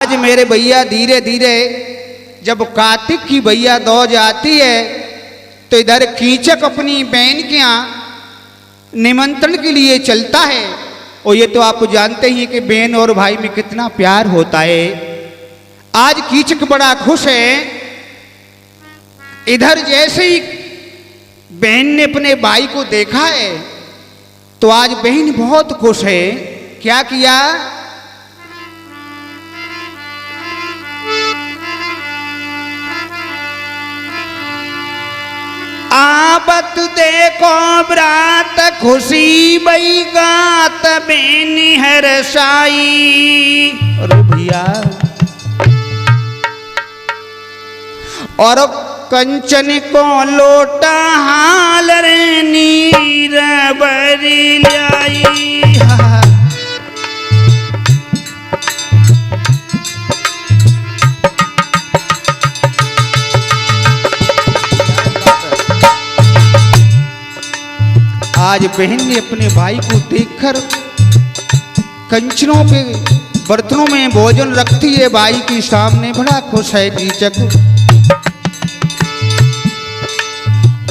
आज मेरे भैया धीरे धीरे जब कार्तिक की भैया दौज आती है तो इधर कीचक अपनी बहन के यहाँ निमंत्रण के लिए चलता है। और ये तो आप जानते ही कि बहन और भाई में कितना प्यार होता है। आज कीचक बड़ा खुश है। इधर जैसे ही बहन ने अपने भाई को देखा है तो आज बहन बहुत खुश है। क्या किया? आबत देखो ब्रात खुशी बई गात बेनी हरसाई। अरे भैया, और कंचन को लोटा हाल रे नीर बरी लाई। आज बहन ने अपने भाई को देखकर कंचनों के बर्तनों में भोजन रखती है भाई के सामने। बड़ा खुश है कीचक।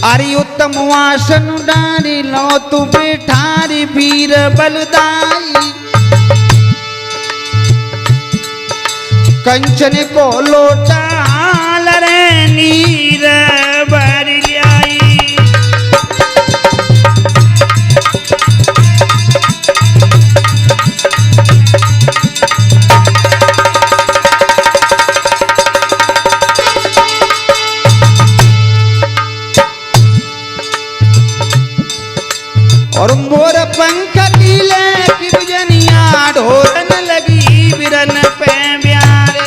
अरे उत्तम वासन डारी लो तू बेठारी वीर बलदाई। कंचन को लोटा हाल रे नीर बरी लाई। और मोर पंख कीले की बिजनिया ढोरन लगी बिरन पे प्यारे।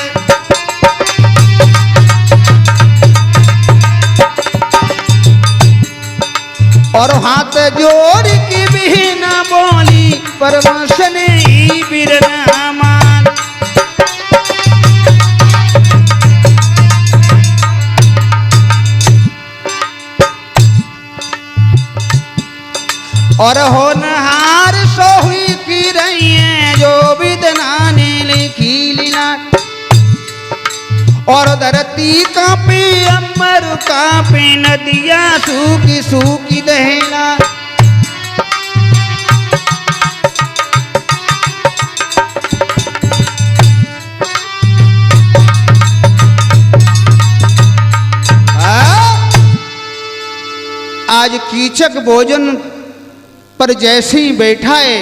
और हाथ जोड़ की बिना बोली परमशन ही बिरन मान। और होनहार सोहुई की रही है जो विदना ने लिखी लीला। और धरती कांपे अमर कांपे नदियां सूखी सूखी दहना। आज कीचक भोजन पर जैसे ही बैठा है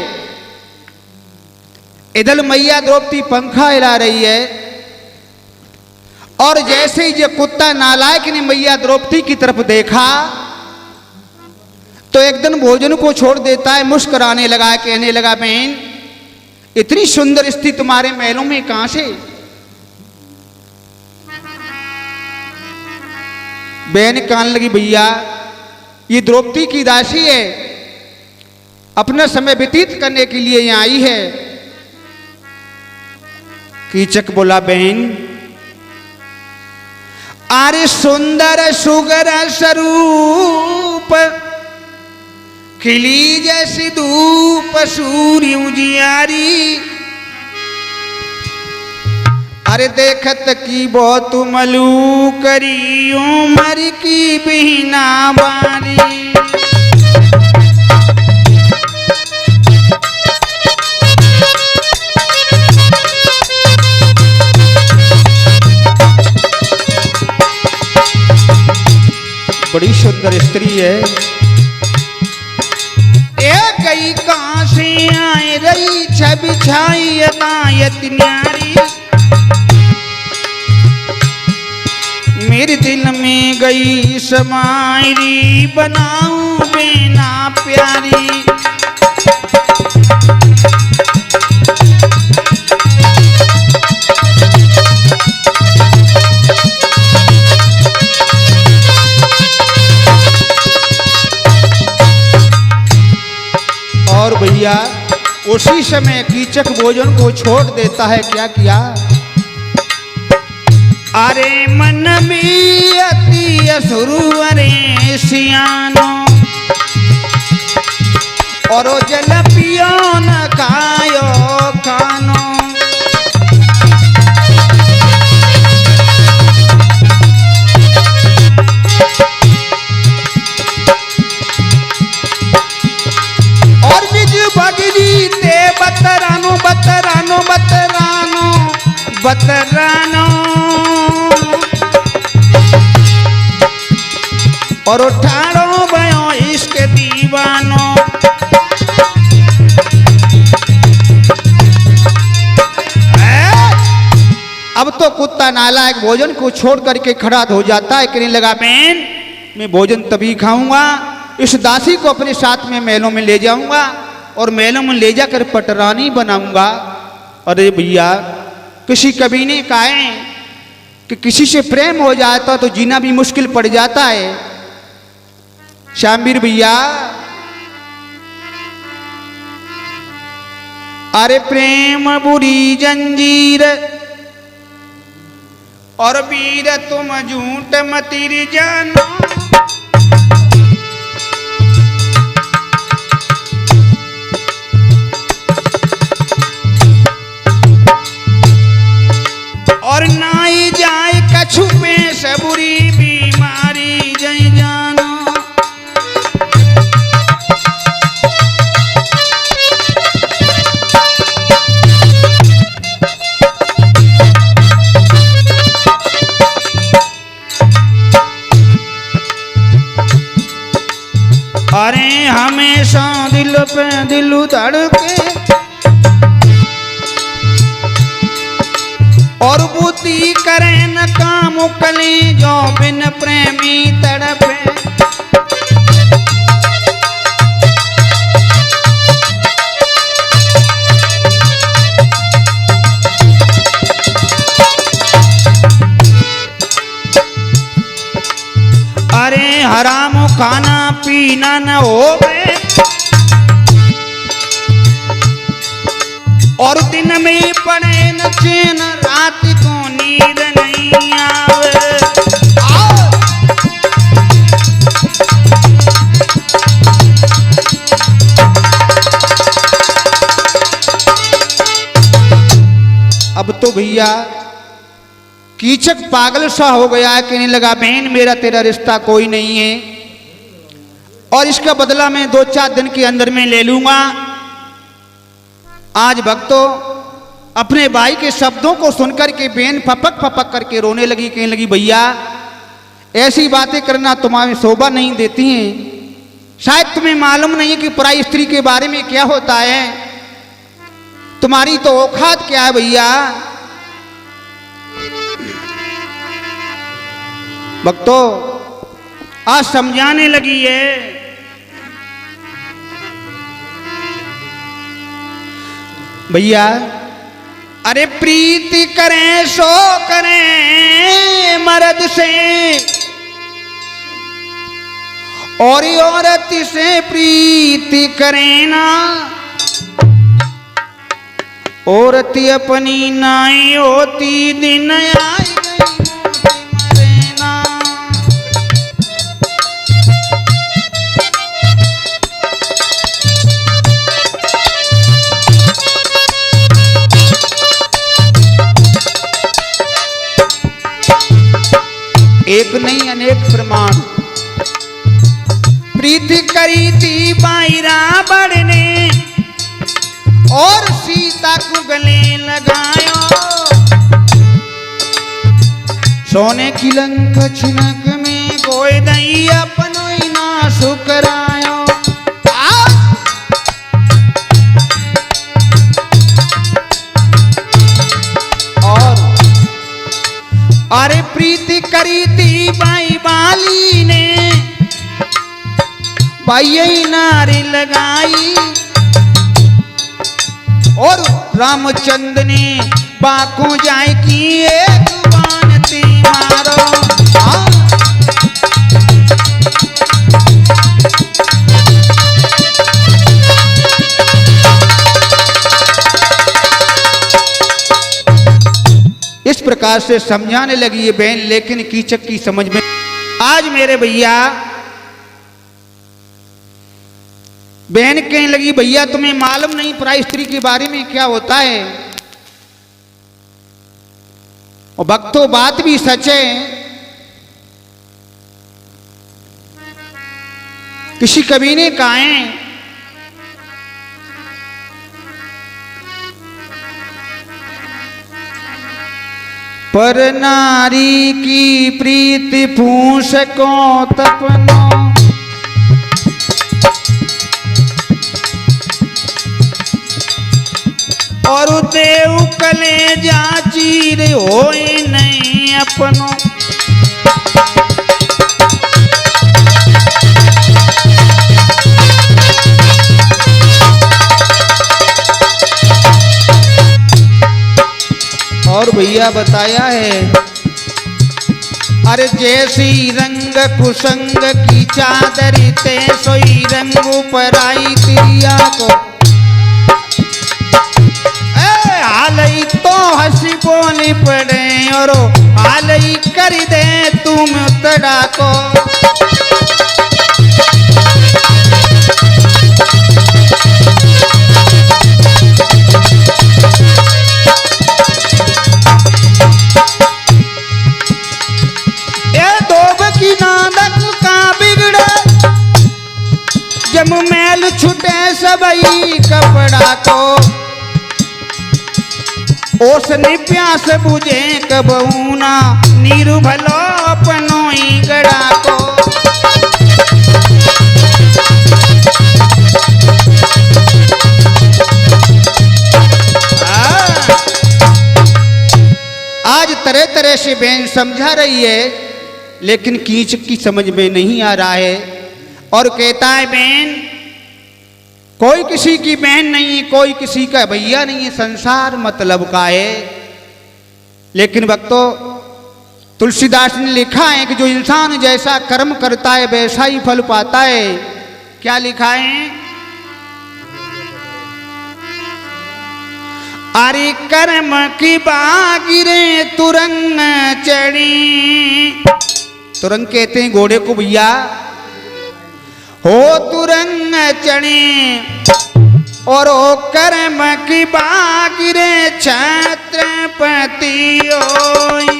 इधर मैया द्रौपदी पंखा हिला रही है। और जैसे ही ये कुत्ता नालायक ने मैया द्रौपदी की तरफ देखा तो एक दिन भोजन को छोड़ देता है। मुस्कुराने लगा, कहने लगा, बहन इतनी सुंदर स्त्री तुम्हारे महलों में कहां से? बहन कहने लगी, भैया ये द्रौपदी की दासी है, अपना समय व्यतीत करने के लिए यहां आई है। कीचक बोला, बहन आरे सुंदर सुगर स्वरूप खिली जैसी धूप सूर्य उजियारी। अरे देखत की बहुत मलू करी उमर की बिना बारी। बड़ी सुंदर स्त्री है। एक गई कहां से आए रही छवि छाई अनायत न्यारी। मेरे दिल में गई समायरी बनाऊं बिना प्यारी। और भैया उसी समय कीचक भोजन को छोड़ देता है। क्या किया? अरे मन में अति असुरुवरे सियानो और जल पियो न खायो खानो। बतरानो और उठाड़ो भयो इश्क दीवानो। अब तो कुत्ता नालायक भोजन को छोड़ करके खड़ा हो जाता है, कहने लगा बहन मैं भोजन तभी खाऊंगा, इस दासी को अपने साथ में महलों में ले जाऊंगा और महलों में ले जाकर पटरानी बनाऊंगा। अरे भैया किसी कवि ने कहा है कि किसी से प्रेम हो जाता तो जीना भी मुश्किल पड़ जाता है। श्यामवीर भैया अरे प्रेम बुरी जंजीर और वीर तुम झूठ मतिर जानो। और नाई जाए कछु में सबुरी बीमारी जय जानो। अरे हमेशा दिल पे दिल धड़के और बुद्धि करे न काम कले जो बिन प्रेमी तड़पे। अरे हराम खाना पीना न होवे और दिन में पड़े न चैन रात को नींद नहीं आवे। अब तो भैया कीचक पागल सा हो गया है, कहने लगा बहन मेरा तेरा रिश्ता कोई नहीं है और इसका बदला मैं 2-4 दिन के अंदर में ले लूंगा। आज भक्तों अपने भाई के शब्दों को सुनकर के बहन फपक फपक करके रोने लगी, कहने लगी भैया ऐसी बातें करना तुम्हारी शोभा नहीं देती हैं। शायद तुम्हें मालूम नहीं है कि पराई स्त्री के बारे में क्या होता है। तुम्हारी तो औकात क्या है भैया। भक्तों आज समझाने लगी है। भैया अरे प्रीति करें सो करें मर्द से और औरत से प्रीति करें ना। औरत अपनी नाई होती दिन आई एक नहीं अनेक प्रमाण। प्रीति करी थी बाईरा बढ़ने और सीता को गले लगायो। सोने की लंका छिनक में कोई दैया पनोई ना सुकरायो। अरे प्रीति करी थी बाई बाली ने बाई नारी लगाई और रामचंद्र ने बाको जाए की एक बानती मारो। इस प्रकार से समझाने लगी ये बहन, लेकिन कीचक की समझ में। आज मेरे भैया बहन कहने लगी भैया तुम्हें मालूम नहीं पराई स्त्री के बारे में क्या होता है। और भक्तों बात भी सच है। किसी कवि ने कहा है पर नारी की प्रीति पूछ को तपनो, और देव कले जा चीर होए नहीं अपनो। और भैया बताया है, अरे जैसी रंग कुसंग की चादर ते सोई रंग ऊपर आई तिरिया को, हालई तो हंसी बोली पड़े और हालई कर दे तुम उतरा को। जब मैल छुटे सबई कपड़ा को, ओसने प्यास बुझे कबूना नीरु भलो अपनो ही गड़ा को। आज तरह तरह से बहन समझा रही है, लेकिन कीचक की समझ में नहीं आ रहा है। और कहता है बहन, कोई किसी की बहन नहीं, कोई किसी का भैया नहीं है, संसार मतलब का है। लेकिन भक्तों, तुलसीदास ने लिखा है कि जो इंसान जैसा कर्म करता है वैसा ही फल पाता है। क्या लिखा है? अरे कर्म की बागिरे तुरंग चढ़ी, तुरंग कहते हैं घोड़े को भैया, हो तुरंग चढ़े और ओ कर्म की बागिरे छत्रपति होई।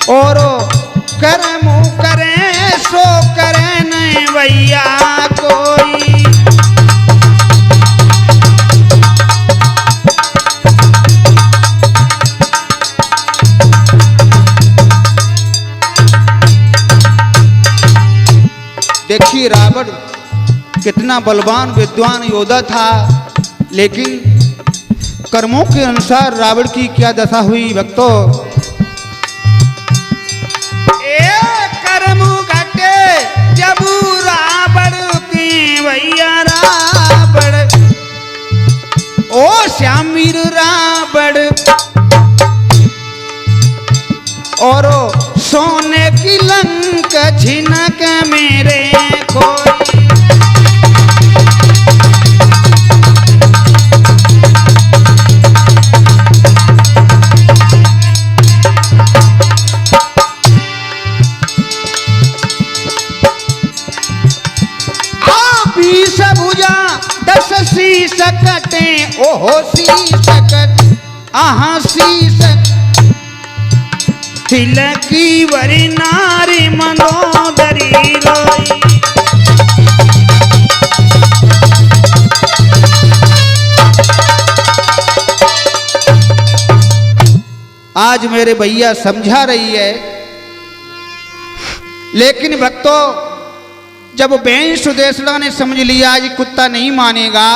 और कर्म करे सो करे नहीं भैया कोई। देखिए रावण कितना बलवान विद्वान योद्धा था, लेकिन कर्मों के अनुसार रावण की क्या दशा हुई भक्तों। कर्म घटे जब रावण की भैया रावण, ओ श्यामीर रावण, और सोने की लंक छिनक मेरे कोई। शीश कटे ओहो शीश कट आहा शीश तिलकी वरी नारी मनोदरी रोई। आज मेरे भैया समझा रही है, लेकिन भक्तों जब बहन सुदेशना ने समझ लिया आज कुत्ता नहीं मानेगा,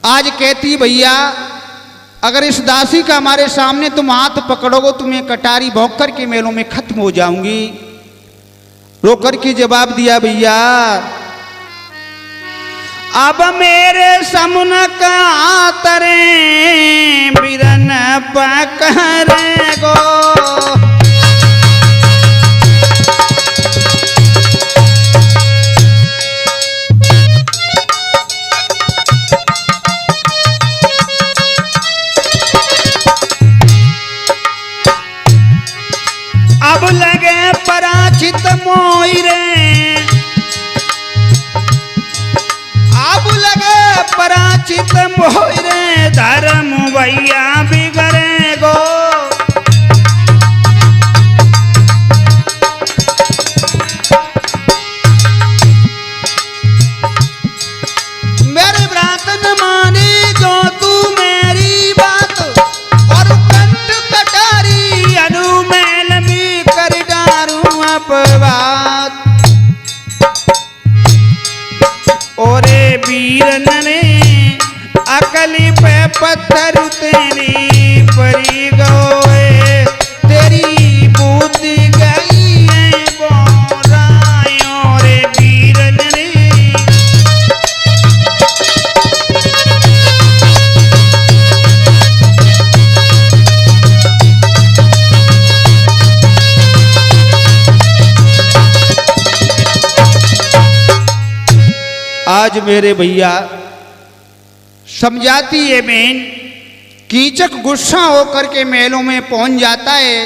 आज कहती भैया अगर इस दासी का हमारे सामने तुम हाथ पकड़ोगे तुम्हें कटारी भौंकर के मेलों में खत्म हो जाऊंगी। रोकर के जवाब दिया भैया अब मेरे समुन का तरे बिरन पकड़ गो। चित मोरे धर्म भैया बिगड़े गो। मेरे व्रत न माने जो तू मेरी बात, और कंठ कटारी अनुमेल में कर डारू अपवाद। ओरे वीरन ने अकली पे पत्थर तेरी परी गए, तेरी बुद्धि गई है बोरायों रे वीरन ने। आज मेरे भैया समझाती है बहन, कीचक गुस्सा होकर के महलों में पहुंच जाता है।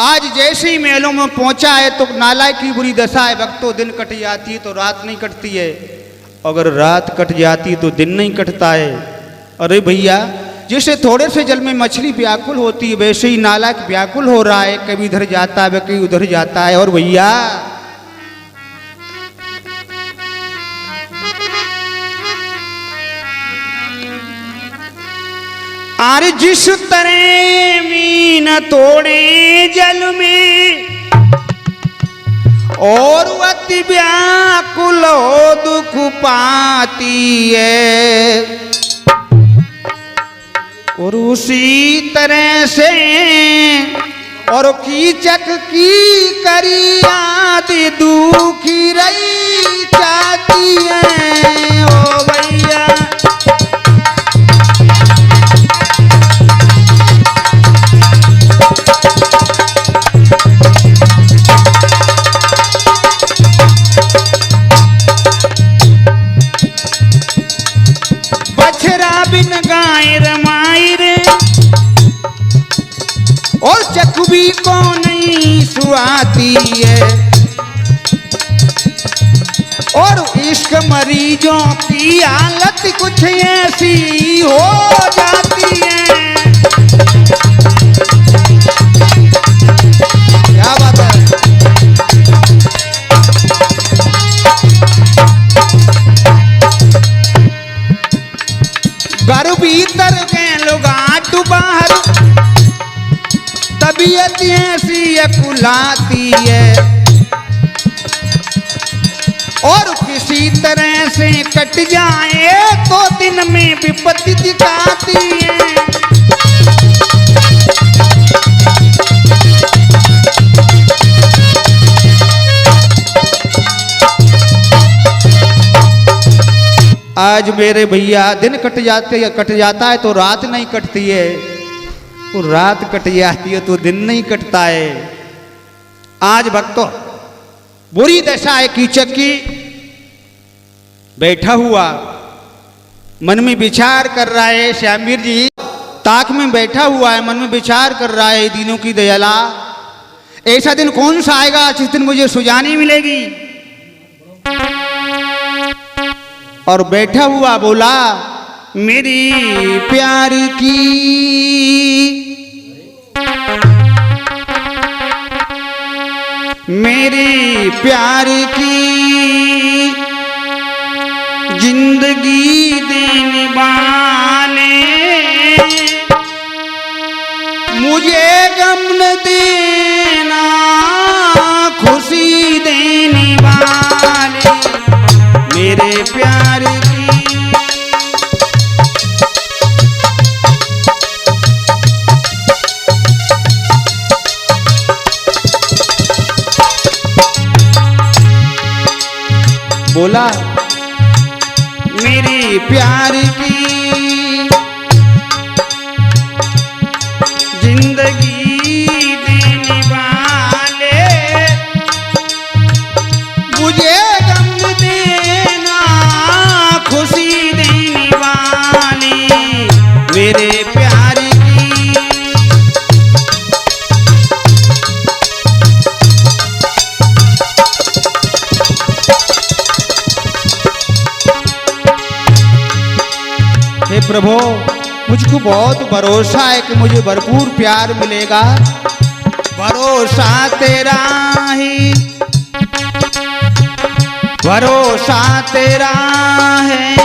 आज जैसे ही महलों में पहुंचा है तो नालायक की बुरी दशा है। वक्तों दिन कट जाती है तो रात नहीं कटती है, अगर रात कट जाती तो दिन नहीं कटता है। अरे भैया, जैसे थोड़े से जल में मछली व्याकुल होती है वैसे ही नालायक व्याकुल हो रहा है, कभी इधर जाता है कभी उधर जाता है। और भैया अरे जिस तरह मीन तोड़े जल में, और अति व्याकुल हो दुख पाती है, और उसी तरह से और कीचक की करी आदि दुखी रही चाहती है। ओ भैया और चकवी को नहीं सुहाती है, और इश्क मरीजों की हालत कुछ ऐसी हो जाती है। क्या बात है। घर भीतर के लोग आटू बाहर, तबीयत ऐसी कुलाती है, और किसी तरह से कट जाए तो दिन में विपत्ति दिखाती है। आज मेरे भैया दिन कट जाता है तो रात नहीं कटती है, वो रात कट जाती है तो दिन नहीं कटता है। आज भक्तों बुरी दशा है कीचक की। बैठा हुआ मन में विचार कर रहा है श्यामवीर जी, ताक में बैठा हुआ है, मन में विचार कर रहा है दिनों की दयाला, ऐसा दिन कौन सा आएगा जिस दिन मुझे सुजानी मिलेगी। और बैठा हुआ बोला, मेरी प्यार की मेरे प्यार की जिंदगी देने वाले, मुझे गम न देना खुशी देने वाले, मेरे प्यार की। बोला मेरी प्यार की जिंदगी देने वाले, मुझे गम देना खुशी देने वाले, मेरे प्यार की। हे प्रभु, मुझको बहुत भरोसा है कि मुझे भरपूर प्यार मिलेगा। भरोसा तेरा ही, भरोसा तेरा है,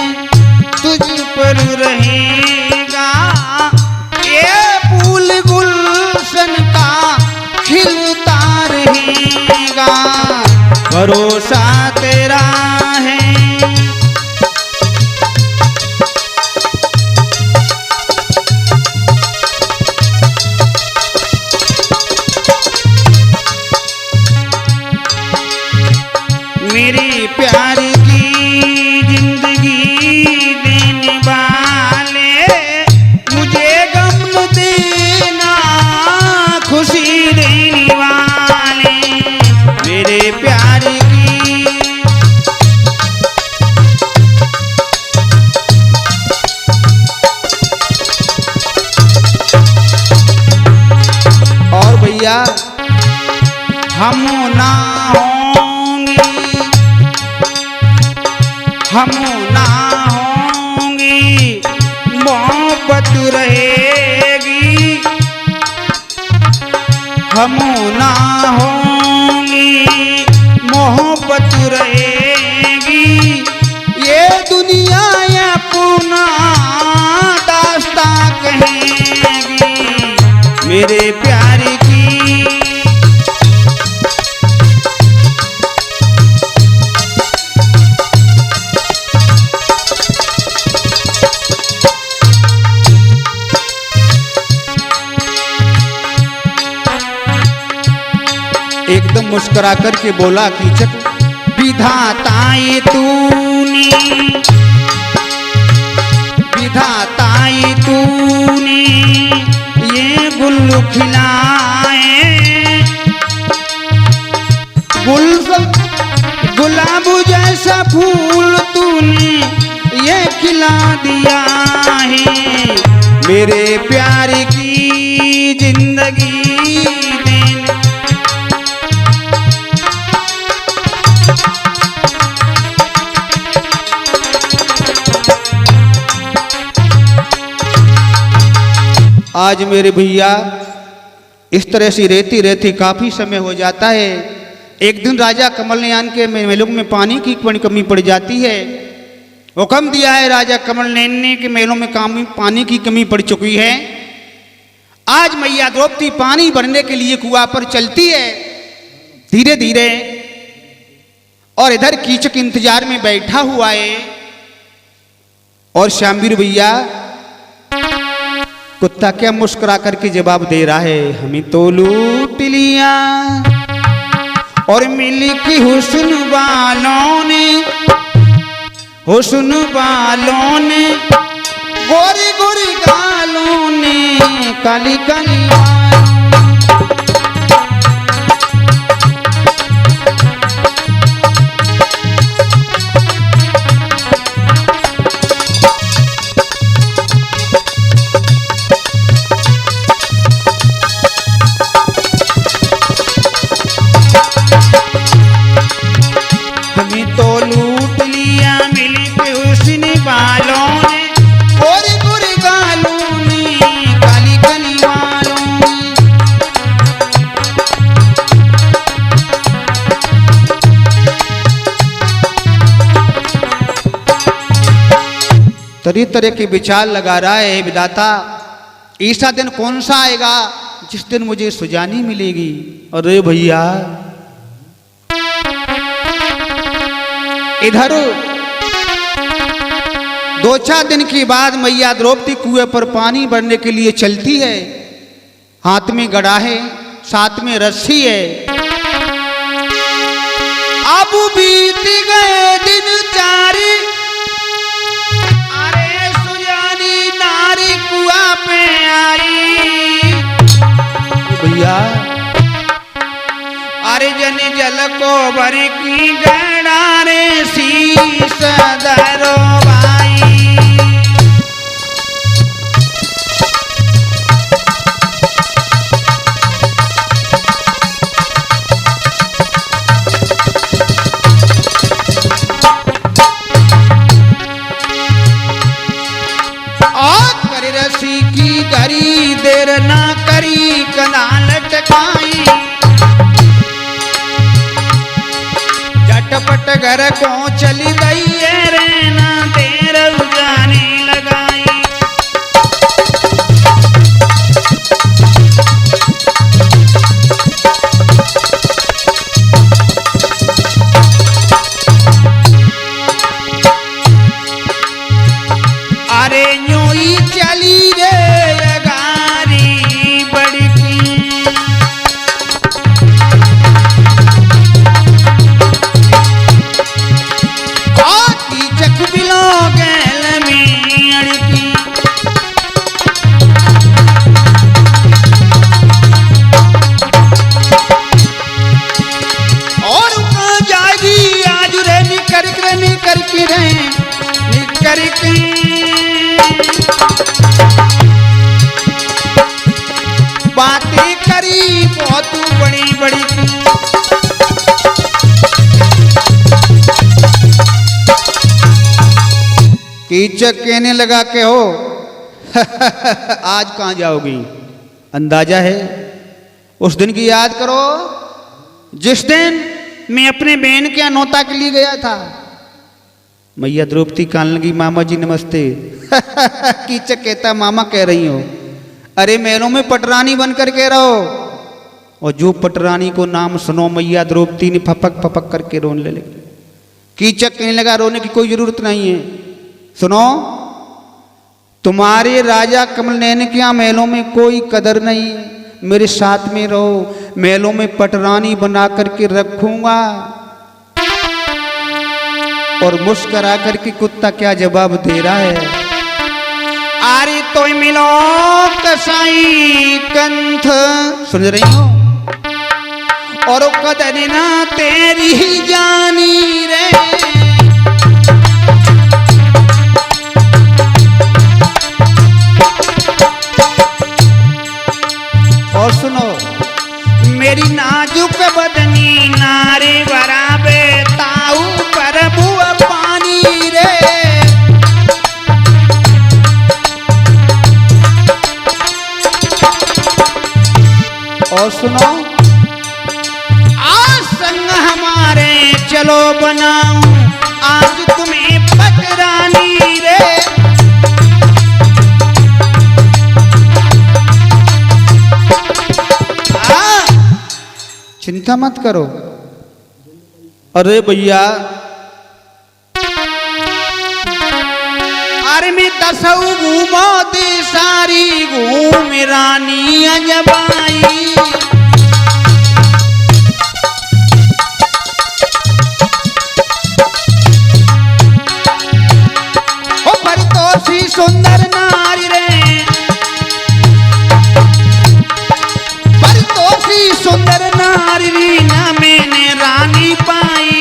तुझ पर रहेगा ये फूल गुलशन का खिलता रहेगा। भरोसा तेरा है। मेरे प्यार की जिंदगी देने वाले, मुझे गम न देना खुशी देने वाले, मेरे प्यार की। और भैया हम ना हम ना होंगी मोहब्बत रहेगी, हम ना होंगी मोहब्बत रहेगी, ये दुनिया अपना दास्तां कहेगी मेरे प्यार की। एकदम मुस्कुरा करके बोला कीचक, विधाता ये तूने, विधाता ये तूने ये गुल खिलाए, गुलाब जैसा फूल तूने ये खिला दिया है, मेरे प्यार की जिंदगी देने। आज मेरे भैया इस तरह से रहती रहती काफी समय हो जाता है। एक दिन राजा कमल नयन के महलों में पानी की कमी पड़ जाती है। हुक्म दिया है राजा कमल नयन ने कि महलों में पानी की कमी पड़ चुकी है। आज मैया द्रौपदी पानी भरने के लिए कुआं पर चलती है धीरे धीरे, और इधर कीचक इंतजार में बैठा हुआ है। और श्यामवीर भैया कुत्ता क्या मुस्कुरा करके जवाब दे रहा है, हमें तो लूट लिया और मिलकी हुस्न वालों ने, हुस्न वालों ने, गोरी गोरी गालों ने, काली काली तरह तरह के विचार लगा रहा है। विधाता, ऐसा दिन कौन सा आएगा जिस दिन मुझे सुजानी मिलेगी? अरे भैया इधर 2-4 दिन के बाद मैया द्रौपदी कुएं पर पानी भरने के लिए चलती है। हाथ में गड़ा है, साथ में रस्सी है। अब बीत गए दिन 4, अरे सुजानी नारी कुआं पे आई। भैया अरे जन जल को भर की गड़ा रे शीश धरो भाई। कर रसी की गरी देर ना करी कदा लटकाई झटपट घर को चली गई रे ना देर जाने लगाई। अरे यूं ही चली रे गाड़ी बड़की कीचक बिलो गैल में अड़की और कहाँ जाएगी आज रे निकर की रे निकर की बातें करी बहुत बड़ी बड़ी कीचक कहने लगा के हो आज कहाँ जाओगी? अंदाजा है उस दिन की याद करो जिस दिन मैं अपने बहन के यहाँ नौता के लिए गया था। मैया द्रौपदी कहने लगी मामा जी नमस्ते। कीचक कहता मामा कह रही हो? अरे महलों में पटरानी बनकर कह रहा हो। और जो पटरानी को नाम सुनो मैया द्रौपदी ने फपक फपक करके रोने लगी। कीचक कहने लगा रोने की कोई जरूरत नहीं है। सुनो तुम्हारे राजा कमलनयन के यहाँ महलों में कोई कदर नहीं, मेरे साथ में रहो, महलों में पटरानी बना करके रखूंगा। और मुस्करा करके कुत्ता क्या जवाब दे रहा है? आरी तो मिलो कसाई कंथ, सुन रही हो? और कदर ना तेरी ही जानी रे। और सुनो मेरी नाजुक बदनी नारे बराबे ताऊ प्रभु पानी रे। और सुनो आज संग हमारे चलो बनाऊं आज तुम्हें पटरानी रे। चिंता मत करो। अरे भैया अरे मैं दसऊ घूमो दे सारी घूम रानी अजबाई। ओ परितोषी सुंदर नारी रे, परितोषी सुंदर नारी ना मैंने रानी पाई।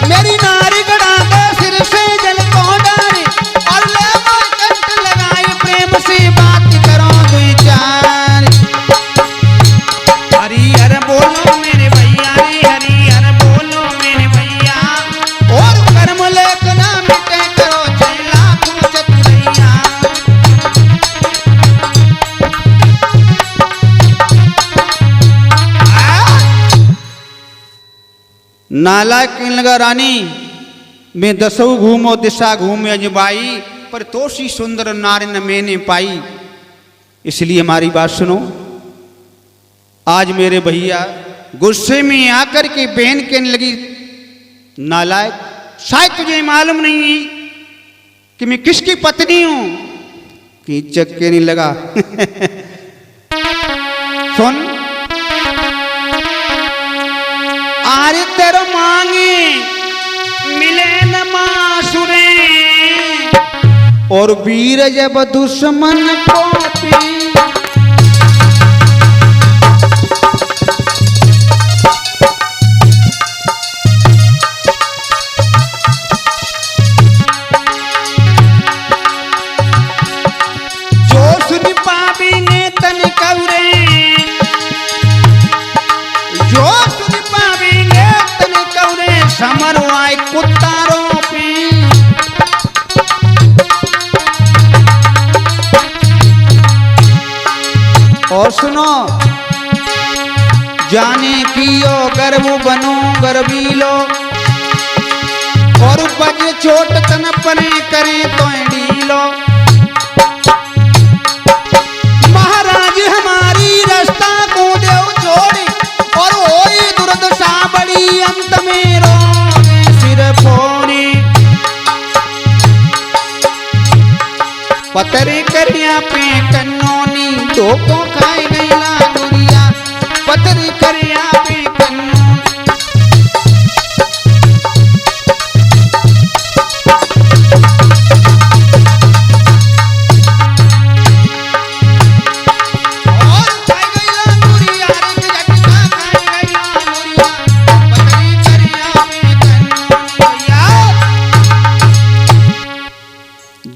मेरी नारी गड़ा के सिर से जल को डारे और ले कंठ लगाए प्रेम से बात करो दुई चार। हरिहर बोलो मेरे भैया रे, हरिहर बोलो मेरे भैया। और कर्म लेख ना मिटे करो जय लाख चतुरैया। नालायक कहने लगा रानी मैं दसऊ घूमो दिशा घूमे अजबाई, पर तोसी सुंदर नारी न मैंने पाई। इसलिए हमारी बात सुनो। आज मेरे भैया गुस्से में आकर के बहन कहने लगी नालायक शायद तुझे मालूम नहीं है कि मैं किसकी पत्नी हूं। कीचक कहने लगा सुन आरे तेरो मांगे मिले न मासुरे और वीर जब दुश्मन को पी। जो सुन पावी ने तन कौरे, जो सुन पावी जाने कियो गर्व बनो गर्वीलो और बजे चोट तन पने करे तो ढीलो। महाराज हमारी रास्ता को देव छोड़ी और होई दुर्दशा बड़ी अंत में रोवे सिर फोड़ी। पतरे करिया पे कन्नोनी धोखो खाए गईला दुरिया पतरे करिया पे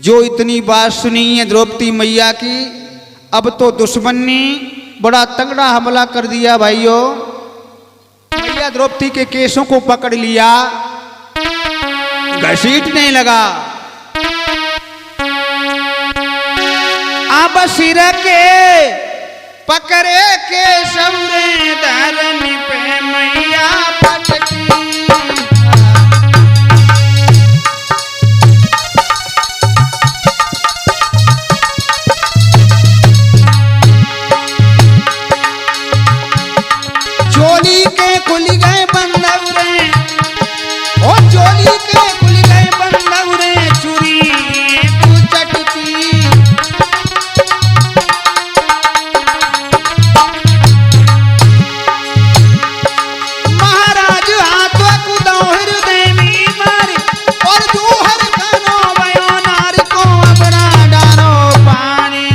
जो इतनी बात सुनी है द्रौपदी मैया की, अब तो दुश्मन ने बड़ा तगड़ा हमला कर दिया भाइयों। मैया द्रौपदी के केसों को पकड़ लिया, घसीटने लगा। अब सिर के पकड़े के सवरे धरन पे मैया पटकी। चोली के खुल गए बंदौरे ओ चोली के खुल गए बंदौरे चुरी तू चटकी। महाराज हाथों कुदो हृदय में मारे और दूहर कनो भयो नार को अपना डारो पानी।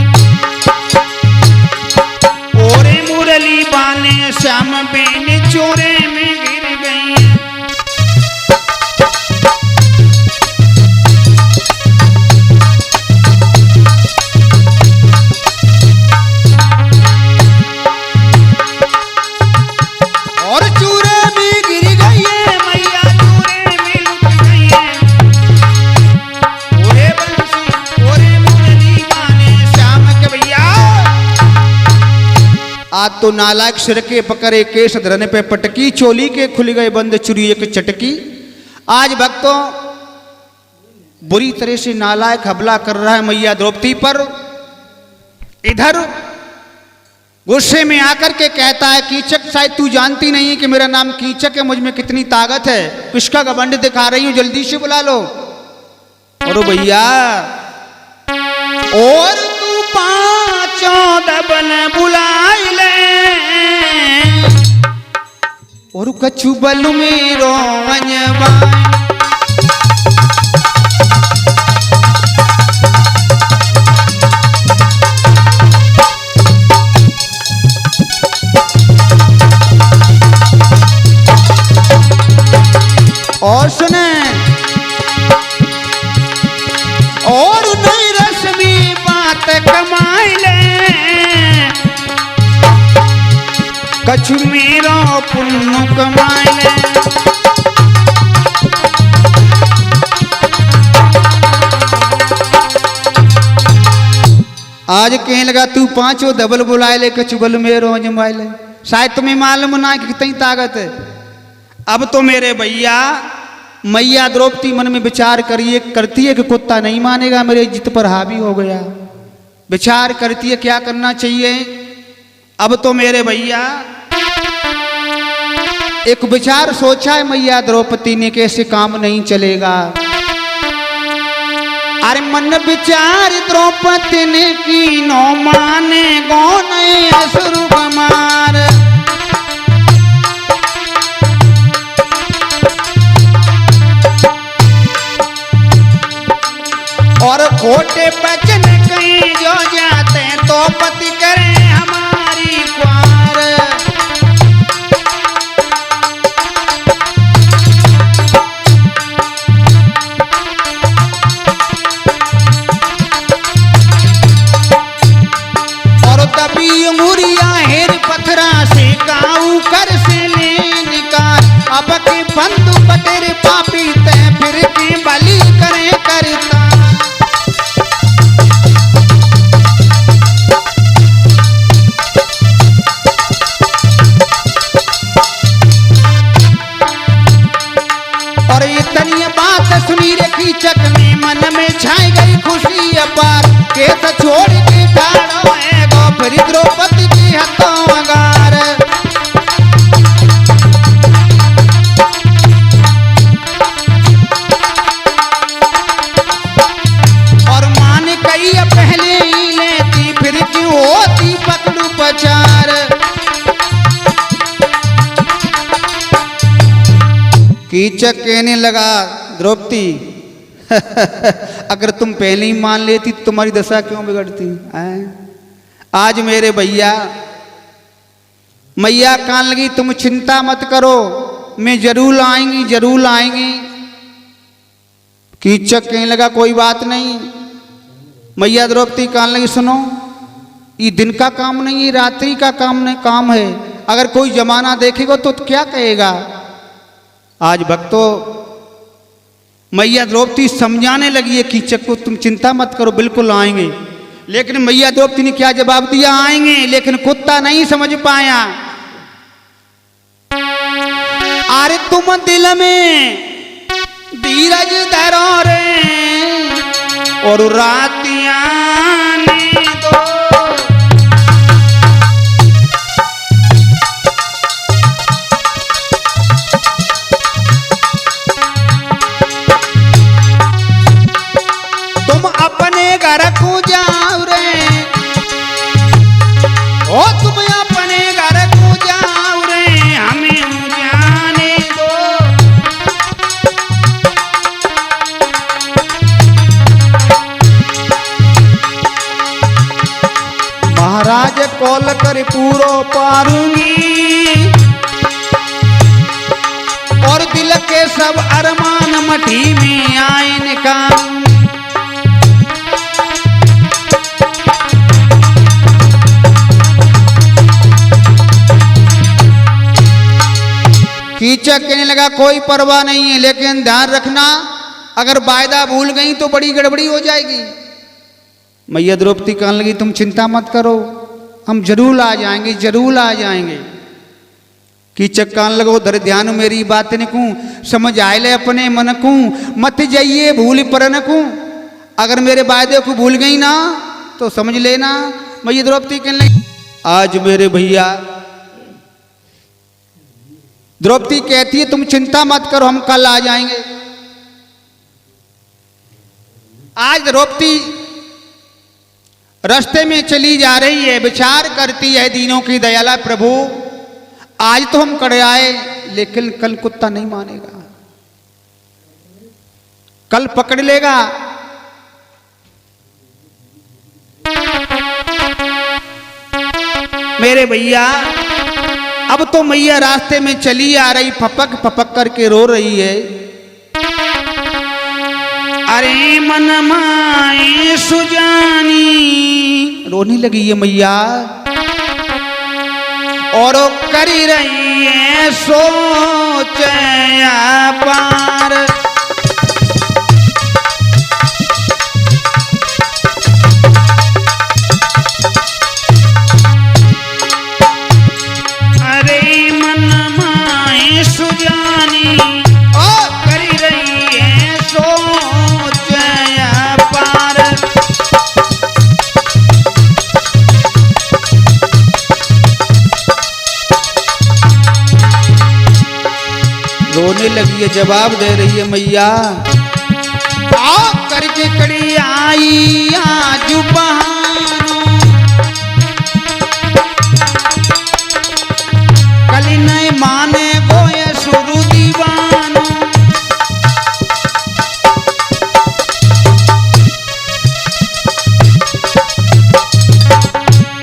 ओरे मुरली बाने श्याम बेन चोरे में गिर गई। और चूरे में गिर गई है मैया चूरे में लुट गई है। ओरे बंसी ओरे मुरली बाने श्याम के भैया। आज तो नालायक सिर के पकड़े केस धरने पे पटकी, चोली के खुल गए बंद चुरी एक चटकी। आज भक्तों बुरी तरह से नालायक हमला कर रहा है मैया द्रौपदी पर। इधर गुस्से में आकर के कहता है कीचक शायद तू जानती नहीं है कि मेरा नाम कीचक है, मुझ में कितनी ताकत है, इसका घमंड दिखा रही हूं, जल्दी से बुला लो। और भैया और तू पांचों दबन बुलाई ले और कछु बल मेरो अंजवाए। और सुने और नई रस्मी बात कमाई ले कछु मेरो पुण्य कमाई ले। आज कहने लगा तू पांचों डबल बुलाए ले कछु बल मेरो अंजमाए ले। शायद तुम्हें मालूम ना कि कितनी ताकत है। अब तो मेरे भैया मैया द्रौपदी मन में विचार करती है कि कुत्ता नहीं मानेगा, मेरे इज्जत पर हावी हो गया। विचार करती है क्या करना चाहिए। अब तो मेरे भैया एक विचार सोचा है मैया द्रौपदी ने, कैसे काम नहीं चलेगा। अरे मन विचार द्रौपदी ने की नो माने गौन असुर कुमार। और खोटे बचन कहीं जो जाते तो पति करे हमारी क्वार। और तभी मुरिया हेर पथरा से काऊ कर से ले निकाल। अब के बंधु बटेर पापी तय फिर के बलि करे करता। कीचक में मन में छाई गई खुशी अपार, केस छोड़ के ठाड़ो एगो फिर द्रौपदी की हथों अगार। और मान कई पहले ही लेती फिर क्यों होती पकड़ू पचार। कीचक कहने लगा द्रौपदी अगर तुम पहले ही मान लेती तो तुम्हारी दशा क्यों बिगड़ती हैं? आज मेरे भैया मैया कहने लगी तुम चिंता मत करो, मैं जरूर आएंगी जरूर आएंगी। कीचक कहने लगा कोई बात नहीं। मैया द्रौपदी कहने लगी सुनो, ये दिन का काम नहीं, ये रात्रि का काम है। अगर कोई जमाना देखेगा तो क्या कहेगा। आज भक्तों मैया द्रौपदी समझाने लगी है कीचक को, तुम चिंता मत करो बिल्कुल आएंगे। लेकिन मैया द्रौपदी ने क्या जवाब दिया, आएंगे। लेकिन कुत्ता नहीं समझ पाया। अरे तुम दिल में धीरज धरो रे और रातियां दो। घर को जाओ रे ओ तुम अपने घर को जाओ रे, हमें जाने दो। महाराज कॉल कर पूरो पारूंगी और दिल के सब अरमान मठी में आइन का। कीचक कहने लगा कोई परवाह नहीं है, लेकिन ध्यान रखना अगर वायदा भूल गई तो बड़ी गड़बड़ी हो जाएगी। मैया द्रौपदी कहने लगी तुम चिंता मत करो, हम जरूर आ जाएंगे जरूर आ जाएंगे। कीचक कहने लगा उधर ध्यान मेरी बात ने कहूँ, समझ आए ले अपने मन को, मत जाइए भूल पर न कहूँ। अगर मेरे वायदे को भूल गई ना तो समझ लेना। मैया द्रौपदी कहने लगी आज मेरे भैया द्रौपदी कहती है तुम चिंता मत करो, हम कल आ जाएंगे। आज द्रौपदी रास्ते में चली जा रही है, विचार करती है दीनों की दयाला प्रभु आज तो हम कर आए, लेकिन कल कुत्ता नहीं मानेगा, कल पकड़ लेगा। मेरे भैया अब तो मैया रास्ते में चली आ रही, फपक फपक करके रो रही है। अरे मन माए सुजानी, रोने लगी है मैया और करी रही है सोच पार। रोने लगी है, जवाब दे रही है मैया आओ करके कड़ी आई आज बहानो, कली नहीं माने गोये शुरू दीवानो।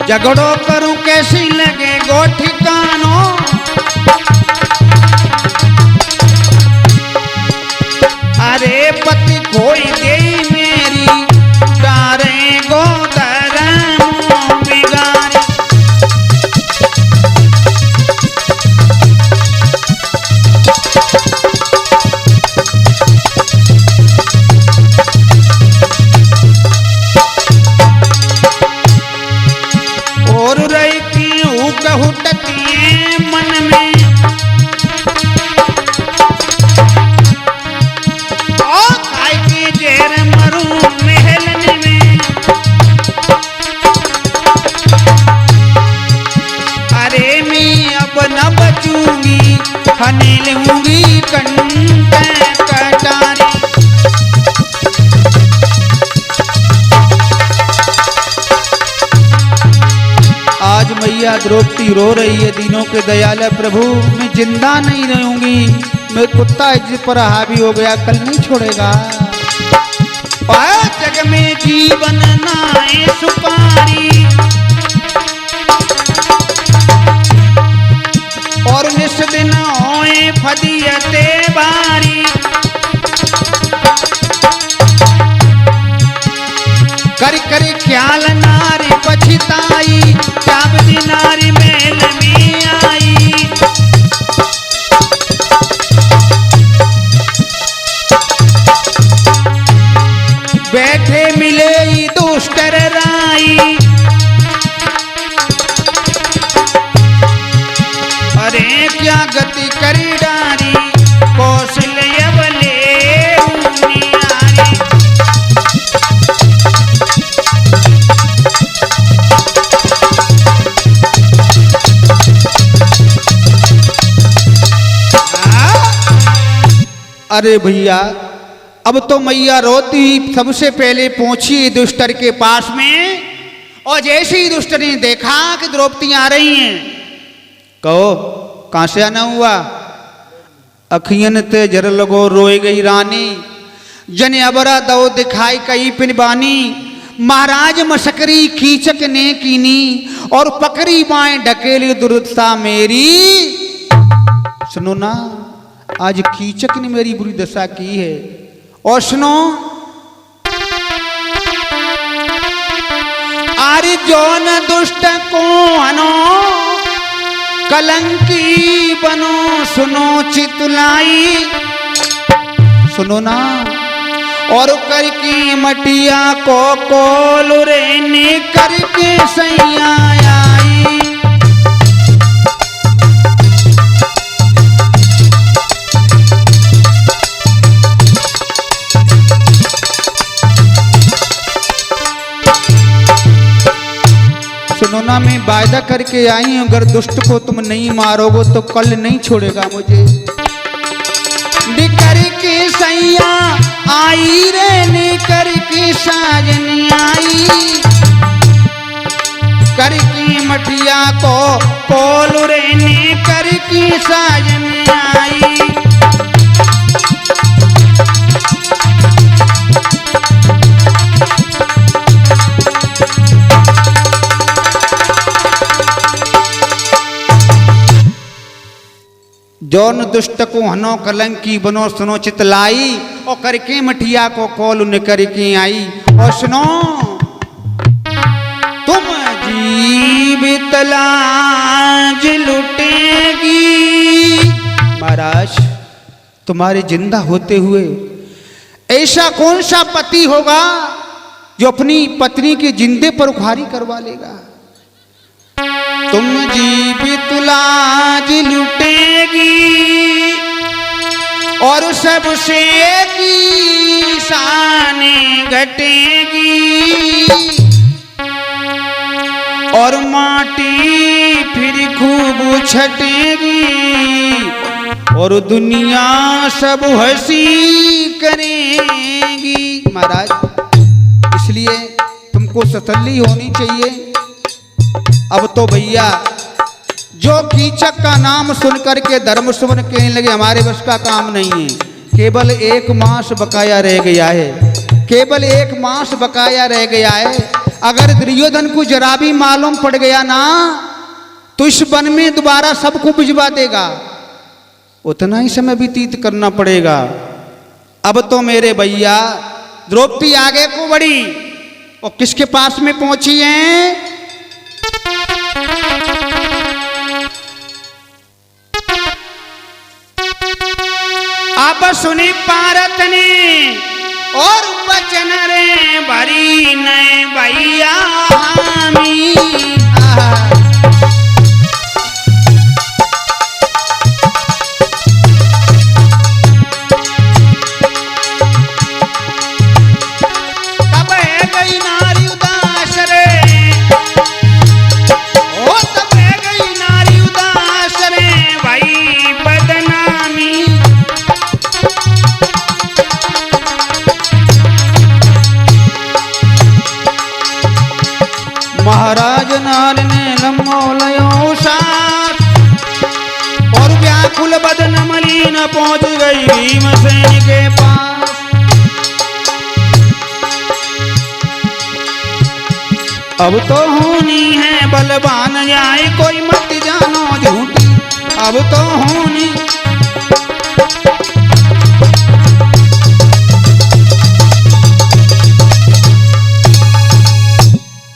झगड़ो करूं कैसी लगे गो ठिकानो, अरे पति कोई दे मेरी डारे गो धर्म बिगारी। और रही कहू कहू टकिए दंपति रो रही है, दीनों के दयाल प्रभु मैं जिंदा नहीं रहूंगी, मैं कुत्ता इज्जत पर हावी हो गया, कल नहीं छोड़ेगा। जग में जीवन नाए सुपारी, और निस दिन होए फदियते बारी। कर कर ख्याल नारी पछताई, चाबदी नारी मेल में आई। बैठे मिले ही दुष्टर राई, अरे क्या गति करी डारी, कौशल्य बले उनियारी। अरे भैया, अब तो मैया रोती सबसे पहले पहुंची दुष्टर के पास में, और जैसे ही दुष्टर ने देखा कि द्रौपदी आ रही हैं, कहो कहां से आना हुआ? अखियन ते जर लगो रोए गई रानी, जन अबरा दो दिखाई कई पिन बानी। महाराज मसकरी कीचक ने कीनी, और पकड़ी बाएं ढकेली दुर्दशा मेरी। सुनो ना, आज कीचक ने मेरी बुरी दशा की है। और सुनो, आरे जौन दुष्ट को अनो कलंकी बनो, सुनो चितलाई। सुनो ना, और करके मटिया को कोलुरे ने करके सैया आई। सुनो ना, मैं वायदा करके आई हूं, अगर दुष्ट को तुम नहीं मारोगे तो कल नहीं छोड़ेगा मुझे। निकर के सैया आई रे, निकर के साजनी आई। करके मटिया को कोल रे, निकर की साजनी आई। जौन दुष्ट को हनो कलंकी बनो, सुनो चितलाई। और करके मठिया को कॉल उन्हें करके आई। और सुनो, तुम जीवित लाज लुटेगी। महाराज, तुम्हारे जिंदा होते हुए ऐसा कौन सा पति होगा जो अपनी पत्नी के जिंदे पर उखारी करवा लेगा? तुम जीवित लाज लुटेगी, और सबसे की शाने घटेगी। और माटी फिर खूब छटेगी, और दुनिया सब हंसी करेगी। महाराज, इसलिए तुमको सतल्ली होनी चाहिए। अब तो भैया, जो कीचक का नाम सुन करके धर्म सुमन कहने लगे हमारे बस का काम नहीं है, केवल एक मास बकाया रह गया है, केवल एक मास बकाया रह गया है। अगर दुर्योधन को जरा भी मालूम पड़ गया ना, तो इस वन में दोबारा सबको भिजवा देगा। उतना ही समय व्यतीत करना पड़ेगा। अब तो मेरे भैया, द्रौपदी आगे को बढ़ी और किसके पास में पहुंची है? अब सुनी पारत ने और वचन रे भरी नए भैया हामी। तब है गई नारी उदास रे, ओ तब है गई नारी उदास रे भाई बदनामी। महाराज नाल ने लम्बो लयो साथ और व्याकुल बदन मलिन पहुंच गई भीमसेन के पास। अब तो होनी है बलवान जाए कोई मत जानो झूठी, अब तो होनी